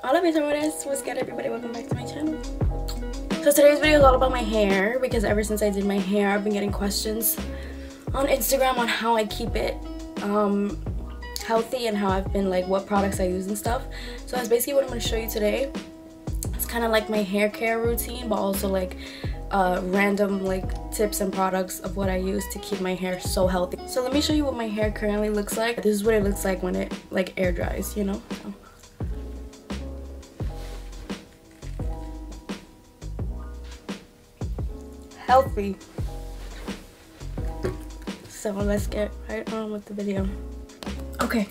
Hola mis amores, what's good everybody, welcome back to my channel. So today's video is all about my hair because ever since I did my hair I've been getting questions on Instagram on how I keep it healthy and how I've been like what products I use and stuff. So that's basically what I'm going to show you today. It's kind of like my hair care routine, but also like random like tips and products of what I use to keep my hair so healthy. So let me show you what my hair currently looks like. This is what it looks like when it like air dries, you know. Healthy. So let's get right on with the video. Okay,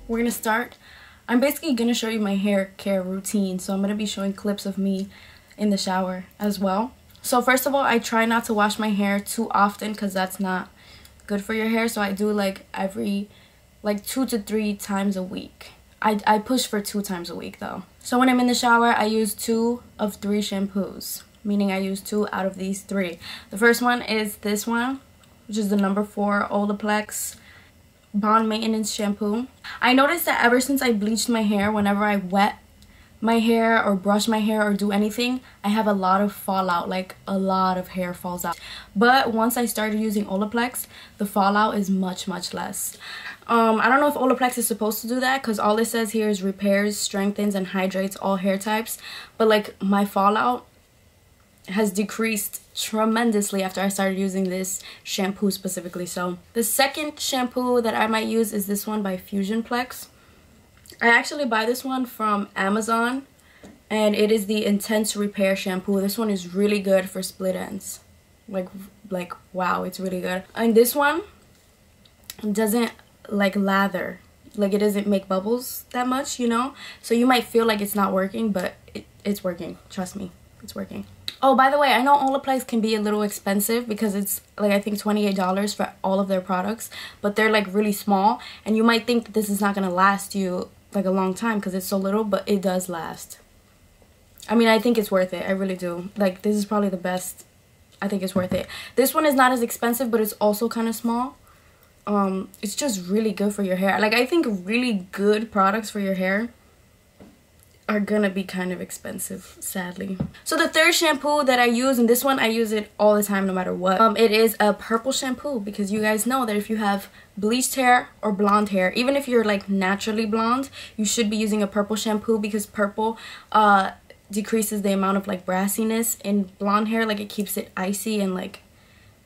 we're gonna start. I'm basically gonna show you my hair care routine, so I'm gonna be showing clips of me in the shower as well. So first of all, I try not to wash my hair too often because that's not good for your hair. So I do like every like 2 to 3 times a week. I push for 2 times a week though. So when I'm in the shower, I use 2 of 3 shampoos, meaning I use 2 out of these 3. The first one is this one, which is the number 4 Olaplex Bond Maintenance Shampoo. I noticed that ever since I bleached my hair, whenever I wet my hair or brush my hair or do anything, I have a lot of fallout, like a lot of hair falls out. But once I started using Olaplex, the fallout is much less. I don't know if Olaplex is supposed to do that because all it says here is repairs, strengthens, and hydrates all hair types. But like my fallout has decreased tremendously after I started using this shampoo specifically. So the second shampoo that I might use is this one by Fusionplex. I actually buy this one from Amazon and it is the Intense Repair Shampoo. This one is really good for split ends. Like wow, it's really good. And this one doesn't like lather, like it doesn't make bubbles that much, you know, so you might feel like it's not working, but it's working. Trust me, it's working. Oh, by the way, I know Olaplex can be a little expensive because it's like I think $28 for all of their products, but they're like really small and you might think that this is not gonna last you like a long time because it's so little, but it does last. I mean, I think it's worth it. I really do. Like this is probably the best. I think it's worth it. This one is not as expensive, but it's also kind of small. It's just really good for your hair. Like I think really good products for your hair are gonna be kind of expensive, sadly. So the third shampoo that I use, and this one I use it all the time no matter what, it is a purple shampoo because you guys know that if you have bleached hair or blonde hair, even if you're like naturally blonde, you should be using a purple shampoo because purple decreases the amount of like brassiness in blonde hair. Like it keeps it icy and like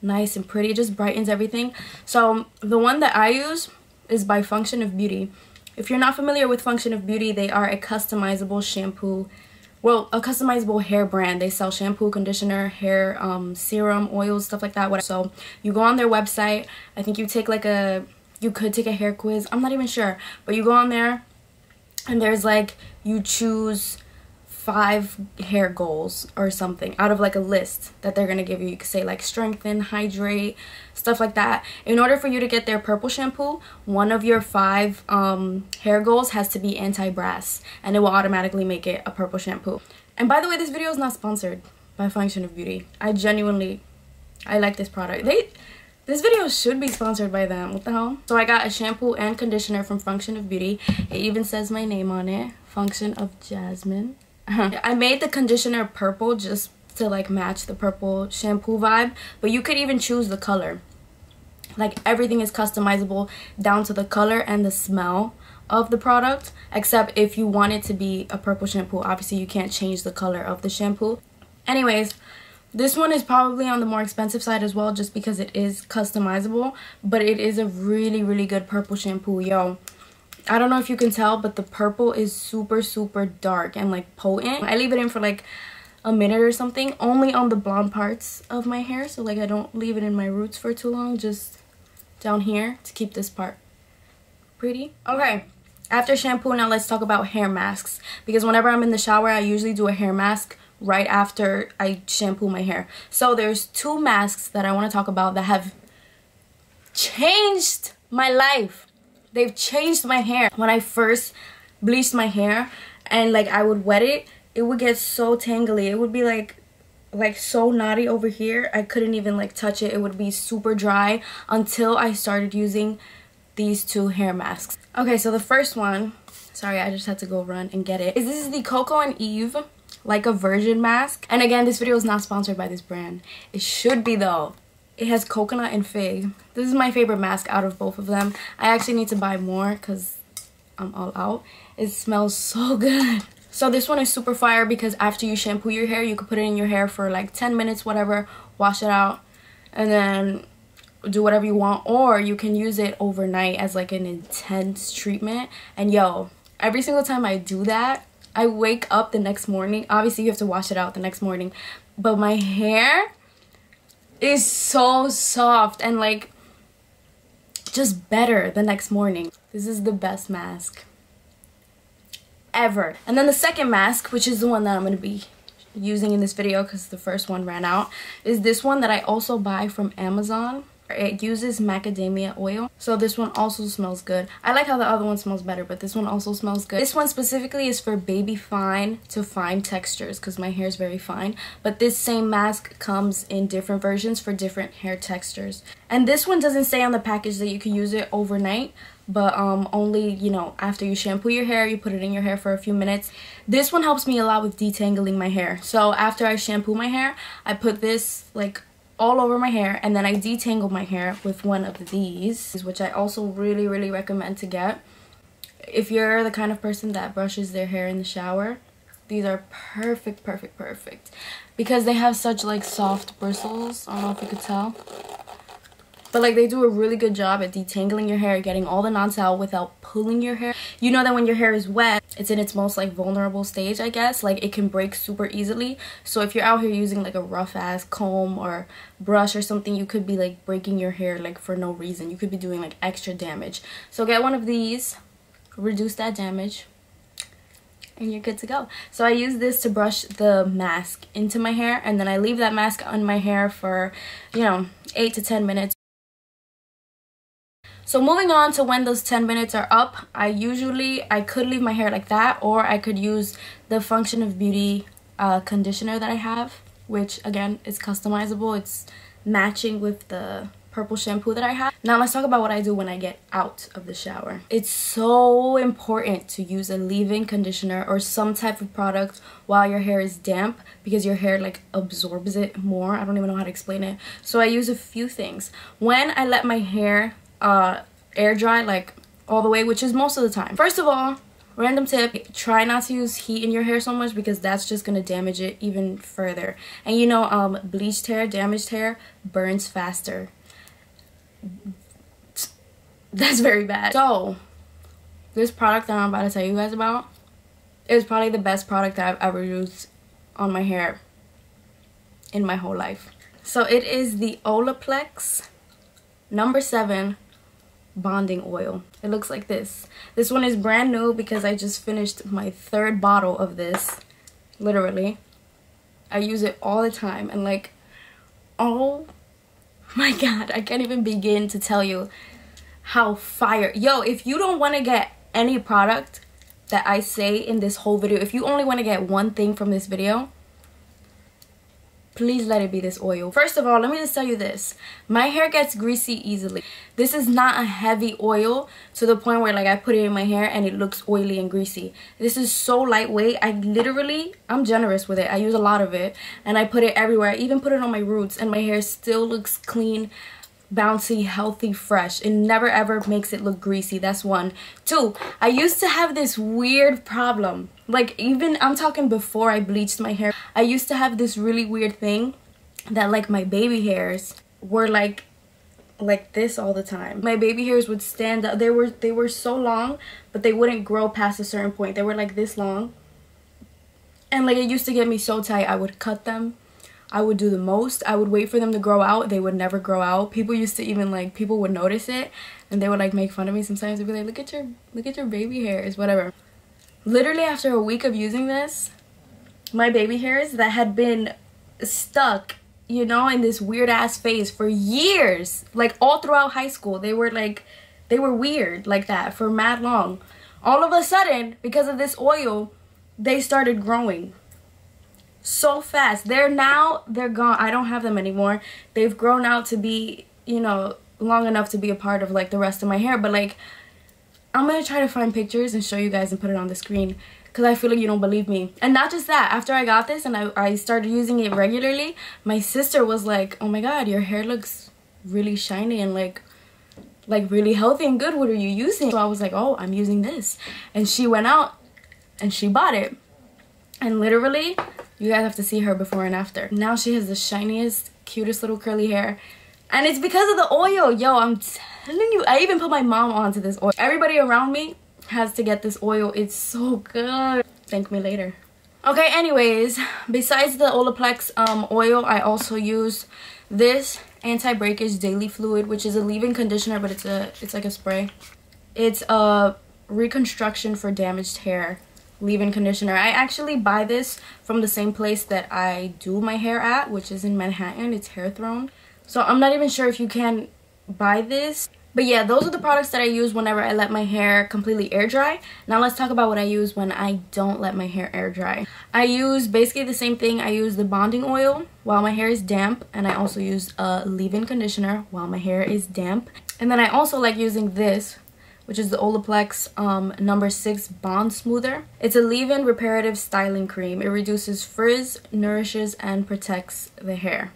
nice and pretty. It just brightens everything. So the one that I use is by Function of Beauty. If you're not familiar with Function of Beauty, they are a customizable shampoo, well, a customizable hair brand. They sell shampoo, conditioner, hair serum, oils, stuff like that. So you go on their website. I think you take like you could take a hair quiz. I'm not even sure, but you go on there and there's like, you choose 5 hair goals or something out of like a list that they're gonna give you. You could say like strengthen, hydrate, stuff like that. In order for you to get their purple shampoo, one of your 5 hair goals has to be anti-brass and it will automatically make it a purple shampoo. And by the way, this video is not sponsored by Function of Beauty. I like this product. This video should be sponsored by them. What the hell? So I got a shampoo and conditioner from Function of Beauty. It even says my name on it, Function of Jasmine. I made the conditioner purple just to like match the purple shampoo vibe, but you could even choose the color. Like everything is customizable down to the color and the smell of the product, except if you want it to be a purple shampoo, obviously you can't change the color of the shampoo. Anyways, this one is probably on the more expensive side as well just because it is customizable, but it is a really good purple shampoo. Yo, I don't know if you can tell, but the purple is super dark and like potent. I leave it in for like a minute or something, only on the blonde parts of my hair, so like I don't leave it in my roots for too long, just down here to keep this part pretty. Okay, after shampoo, now let's talk about hair masks, because whenever I'm in the shower I usually do a hair mask right after I shampoo my hair. So there's 2 masks that I want to talk about that have changed my life. They've changed my hair. When I first bleached my hair and like I would wet it, it would get so tangly. It would be like so knotty over here. I couldn't even like touch it. It would be super dry until I started using these 2 hair masks. Okay, so the first one Sorry, I just had to go run and get it. This is the Coco and Eve Like a Virgin mask. And again, this video is not sponsored by this brand. It should be though. It has coconut and fig. This is my favorite mask out of both of them. I actually need to buy more because I'm all out. It smells so good. So this one is super fire because after you shampoo your hair, you can put it in your hair for like 10 minutes, whatever, wash it out, and then do whatever you want. Or you can use it overnight as like an intense treatment. And yo, every single time I do that, I wake up the next morning. Obviously, you have to wash it out the next morning. But my hair is so soft and like just better the next morning. This is the best mask ever. And then the second mask, which is the one that I'm going to be using in this video because the first one ran out, is this one that I also buy from Amazon. It uses macadamia oil, so this one also smells good. I like how the other one smells better, but this one also smells good. This one specifically is for baby fine to fine textures because my hair is very fine, but this same mask comes in different versions for different hair textures. And this one doesn't say on the package that you can use it overnight, but only, you know, after you shampoo your hair, you put it in your hair for a few minutes. This one helps me a lot with detangling my hair. So after I shampoo my hair, I put this like all over my hair, and then I detangle my hair with one of these, which I also really recommend to get. If you're the kind of person that brushes their hair in the shower, these are perfect because they have such like soft bristles. I don't know if you could tell, but like they do a really good job at detangling your hair, getting all the knots out without pulling your hair. You know that when your hair is wet, it's in its most like vulnerable stage, I guess. Like it can break super easily. So if you're out here using like a rough ass comb or brush or something, you could be like breaking your hair like for no reason. You could be doing like extra damage. So get one of these, reduce that damage, and you're good to go. So I use this to brush the mask into my hair, and then I leave that mask on my hair for, you know, 8 to 10 minutes. So moving on to when those 10 minutes are up, I could leave my hair like that, or I could use the Function of Beauty conditioner that I have, which again is customizable. It's matching with the purple shampoo that I have. Now let's talk about what I do when I get out of the shower. It's so important to use a leave-in conditioner or some type of product while your hair is damp because your hair like absorbs it more. I don't even know how to explain it. So I use a few things. When I let my hair air dry like all the way, which is most of the time. First of all, random tip, try not to use heat in your hair so much because that's just gonna damage it even further. And you know, bleached hair, damaged hair burns faster. That's very bad. So this product that I'm about to tell you guys about is probably the best product that I've ever used on my hair in my whole life. So it is the Olaplex No. 7 bonding oil. It looks like this. This one is brand new because I just finished my 3rd bottle of this. Literally, I use it all the time, and like, oh my god, I can't even begin to tell you how fire. Yo, if you don't want to get any product that I say in this whole video, if you only want to get one thing from this video, please let it be this oil. First of all, let me just tell you this. My hair gets greasy easily. This is not a heavy oil to the point where like I put it in my hair and it looks oily and greasy. This is so lightweight. I'm generous with it. I use a lot of it and I put it everywhere. I even put it on my roots and my hair still looks clean, bouncy, healthy, fresh. It never ever makes it look greasy. That's one. 2, I used to have this weird problem. Like, even I'm talking before I bleached my hair, I used to have this really weird thing that like my baby hairs were like this all the time. My baby hairs would stand up. They were so long, but they wouldn't grow past a certain point. They were like this long, and like it used to get me so tight. I would cut them. I would do the most. I would wait for them to grow out. They would never grow out. People used to even like, people would notice it and they would like make fun of me sometimes. They'd be like, look at your baby hairs, whatever. Literally after a week of using this, my baby hairs that had been stuck, you know, in this weird ass phase for years, like all throughout high school, they were weird like that for mad long. All of a sudden, because of this oil, they started growing so fast. They're gone. I don't have them anymore. They've grown out to be, you know, long enough to be a part of like the rest of my hair, but like I'm gonna try to find pictures and show you guys and put it on the screen, because I feel like you don't believe me. And not just that, after I got this and I started using it regularly, my sister was like, oh my god, your hair looks really shiny and like really healthy and good. What are you using? So I was like, oh, I'm using this. And she went out and she bought it. And literally, you guys have to see her before and after. Now she has the shiniest, cutest little curly hair. And it's because of the oil. Yo, I'm telling you, I even put my mom onto this oil. Everybody around me has to get this oil. It's so good. Thank me later. Okay, anyways, besides the Olaplex oil, I also use this anti-breakage daily fluid, which is a leave-in conditioner, but it's like a spray. It's a reconstruction for damaged hair leave-in conditioner. I actually buy this from the same place that I do my hair at, which is in Manhattan. It's Hair Throne. So I'm not even sure if you can buy this. But yeah, those are the products that I use whenever I let my hair completely air dry. Now let's talk about what I use when I don't let my hair air dry. I use basically the same thing. I use the bonding oil while my hair is damp, and I also use a leave-in conditioner while my hair is damp. And then I also like using this, which is the Olaplex number 6 Bond Smoother. It's a leave-in reparative styling cream. It reduces frizz, nourishes, and protects the hair.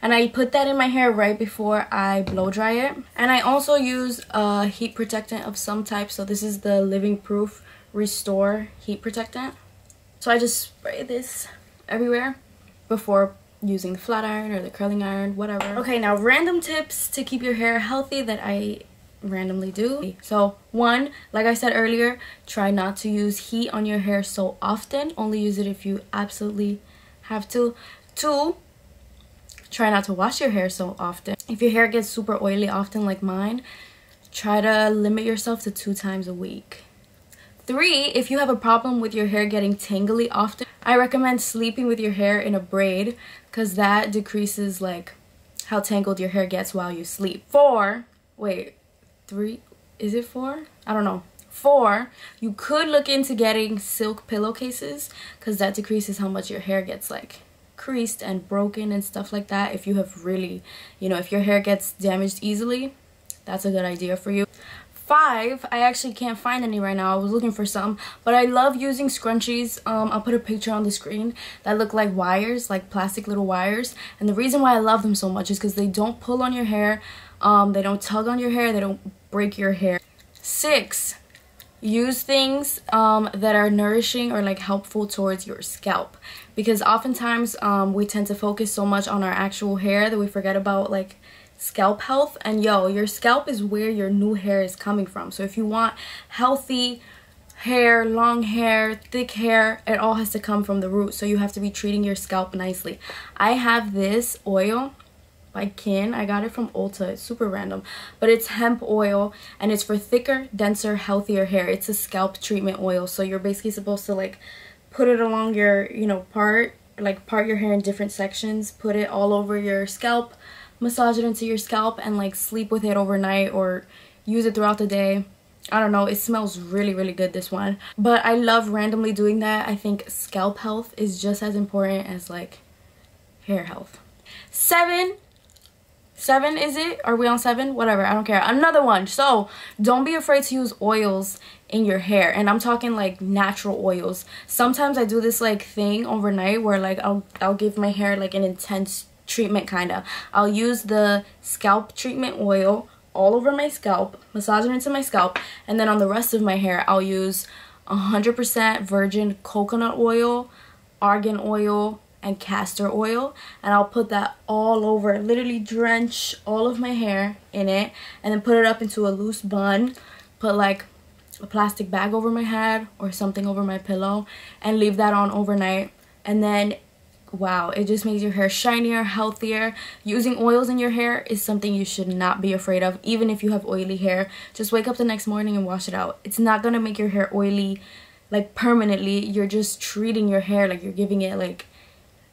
And I put that in my hair right before I blow dry it. And I also use a heat protectant of some type. So this is the Living Proof Restore Heat Protectant. So I just spray this everywhere before using the flat iron or the curling iron, whatever. Okay, now random tips to keep your hair healthy that I randomly do. So 1, like I said earlier, try not to use heat on your hair so often. Only use it if you absolutely have to. 2, try not to wash your hair so often. If your hair gets super oily often like mine, try to limit yourself to 2 times a week. 3, if you have a problem with your hair getting tangly often, I recommend sleeping with your hair in a braid, because that decreases like how tangled your hair gets while you sleep. 4, wait, 3, is it 4? I don't know. 4, you could look into getting silk pillowcases, because that decreases how much your hair gets like creased and broken and stuff like that. If you have really, you know, if your hair gets damaged easily, that's a good idea for you. 5, I actually can't find any right now. I was looking for some, but I love using scrunchies. I'll put a picture on the screen that look like wires, like plastic little wires. And the reason why I love them so much is because they don't pull on your hair, they don't tug on your hair, they don't break your hair. 6, use things that are nourishing or like helpful towards your scalp, because oftentimes we tend to focus so much on our actual hair that we forget about like scalp health. And yo, your scalp is where your new hair is coming from. So if you want healthy hair, long hair, thick hair, it all has to come from the root. So you have to be treating your scalp nicely. I have this oil by Kin. I got it from Ulta. It's super random, but it's hemp oil, and it's for thicker, denser, healthier hair. It's a scalp treatment oil. So you're basically supposed to like put it along your, you know, part your hair in different sections, put it all over your scalp, massage it into your scalp, and like sleep with it overnight or use it throughout the day. I don't know, it smells really, really good, this one. But I love randomly doing that. I think scalp health is just as important as like hair health. 7, is it? Are we on 7? Whatever, I don't care. Another one. So don't be afraid to use oils in your hair, and I'm talking like natural oils. Sometimes I do this like thing overnight where like I'll give my hair like an intense treatment kind of. I'll use the scalp treatment oil all over my scalp, massage it into my scalp, and then on the rest of my hair I'll use 100% virgin coconut oil, argan oil, and castor oil, and I'll put that all over, literally drench all of my hair in it, and then put it up into a loose bun, put like a plastic bag over my head or something over my pillow, and leave that on overnight. And then wow, it just makes your hair shinier, healthier. Using oils in your hair is something you should not be afraid of. Even if you have oily hair, just wake up the next morning and wash it out. It's not gonna make your hair oily like permanently. You're just treating your hair like you're giving it like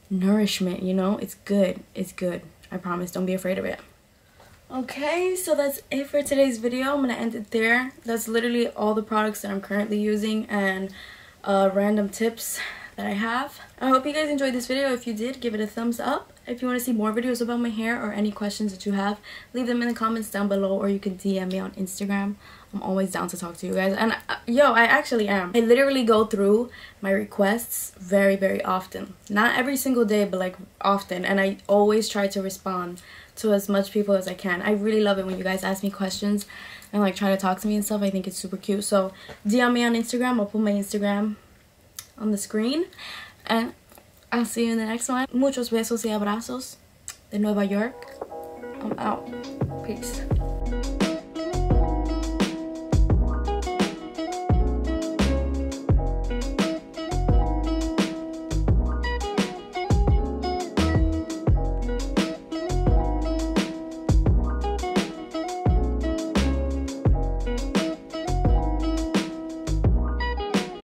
nourishment, you know. It's good, it's good. I promise, don't be afraid of it. Okay, so that's it for today's video. I'm gonna end it there. That's literally all the products that I'm currently using and random tips that I have. I hope you guys enjoyed this video. If you did, give it a thumbs up. If you want to see more videos about my hair or any questions that you have, leave them in the comments down below, or you can DM me on Instagram. I'm always down to talk to you guys. And yo, I actually am. I literally go through my requests very, very often. Not every single day, but like often. And I always try to respond to as much people as I can. I really love it when you guys ask me questions and like try to talk to me and stuff. I think it's super cute. So DM me on Instagram. I'll put my Instagram on the screen. And I'll see you in the next one. Muchos besos y abrazos de Nueva York. I'm out. Peace.